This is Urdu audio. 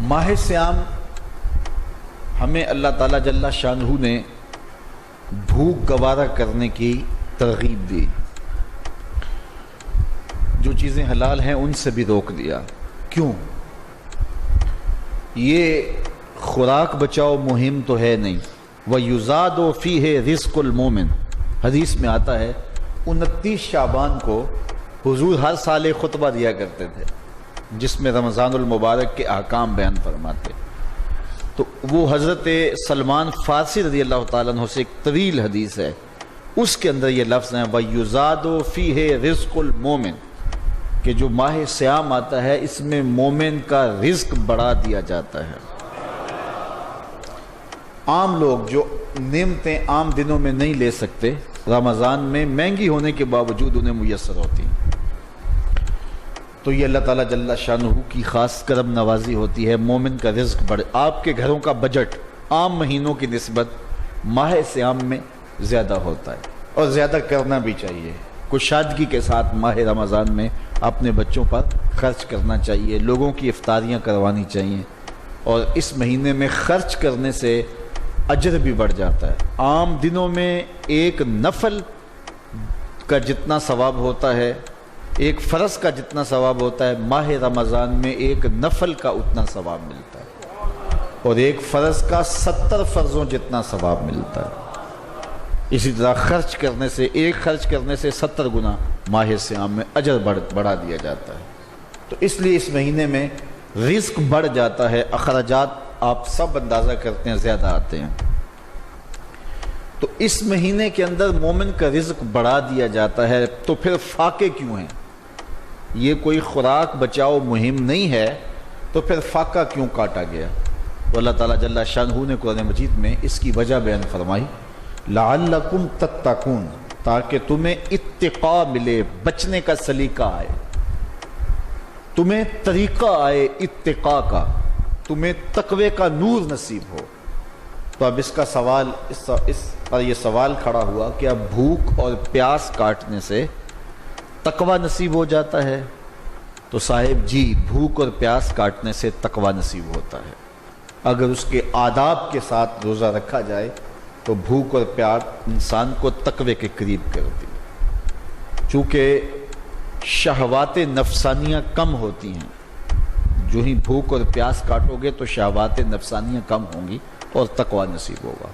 ماہ سیام ہمیں اللہ تعالیٰ جل شانہ نے بھوک گوارا کرنے کی ترغیب دی، جو چیزیں حلال ہیں ان سے بھی روک دیا۔ کیوں؟ یہ خوراک بچاؤ مہم تو ہے نہیں۔ وَيُزَادُ فِيهِ رِزْقُ الْمُؤْمِنِ، حدیث میں آتا ہے 29 شعبان کو حضور ہر سال ایک خطبہ دیا کرتے تھے جس میں رمضان المبارک کے احکام بیان فرماتے۔ تو وہ حضرت سلمان فارسی رضی اللہ تعالیٰ عنہ سے ایک طویل حدیث ہے، اس کے اندر یہ لفظ ہیں وَيُزَادُ فِيهِ رِزْقُ الْمُؤْمِنِ، کہ جو ماہ سیام آتا ہے اس میں مومن کا رزق بڑھا دیا جاتا ہے۔ عام لوگ جو نعمتیں عام دنوں میں نہیں لے سکتے، رمضان میں مہنگی ہونے کے باوجود انہیں میسر ہوتی ہیں، تو یہ اللہ تعالیٰ جل شانہ کی خاص کرم نوازی ہوتی ہے، مومن کا رزق بڑھے۔ آپ کے گھروں کا بجٹ عام مہینوں کی نسبت ماہ سیام میں زیادہ ہوتا ہے، اور زیادہ کرنا بھی چاہیے۔ کشادگی کے ساتھ ماہ رمضان میں اپنے بچوں پر خرچ کرنا چاہیے، لوگوں کی افطاریاں کروانی چاہیے، اور اس مہینے میں خرچ کرنے سے اجر بھی بڑھ جاتا ہے۔ عام دنوں میں ایک نفل کا جتنا ثواب ہوتا ہے، ایک فرض کا جتنا ثواب ہوتا ہے، ماہ رمضان میں ایک نفل کا اتنا ثواب ملتا ہے، اور ایک فرض کا 70 فرضوں جتنا ثواب ملتا ہے۔ اسی طرح خرچ کرنے سے، ایک خرچ کرنے سے 70 گنا ماہ سیام میں اجر بڑھا دیا جاتا ہے۔ تو اس لیے اس مہینے میں رزق بڑھ جاتا ہے، اخراجات آپ سب اندازہ کرتے ہیں زیادہ آتے ہیں۔ تو اس مہینے کے اندر مومن کا رزق بڑھا دیا جاتا ہے، تو پھر فاقے کیوں ہیں؟ یہ کوئی خوراک بچاؤ مہم نہیں ہے، تو پھر فاقہ کیوں کاٹا گیا؟ تو اللہ تعالیٰ جل شانہ نے قرآن مجید میں اس کی وجہ بیان فرمائی، لعلکم تتقون، تاکہ تمہیں اتقاء ملے، بچنے کا سلیقہ آئے، تمہیں طریقہ آئے اتقاء کا، تمہیں تقوی کا نور نصیب ہو۔ تو اب اس کا سوال، اس پر یہ سوال کھڑا ہوا کہ اب بھوک اور پیاس کاٹنے سے تقوی نصیب ہو جاتا ہے؟ تو صاحب جی، بھوک اور پیاس کاٹنے سے تقوی نصیب ہوتا ہے، اگر اس کے آداب کے ساتھ روزہ رکھا جائے تو بھوک اور پیاس انسان کو تقوی کے قریب کرتی ہے۔ چونکہ شہوات نفسانیاں کم ہوتی ہیں، جو ہی بھوک اور پیاس کاٹو گے تو شہوات نفسانیاں کم ہوں گی اور تقوی نصیب ہوگا۔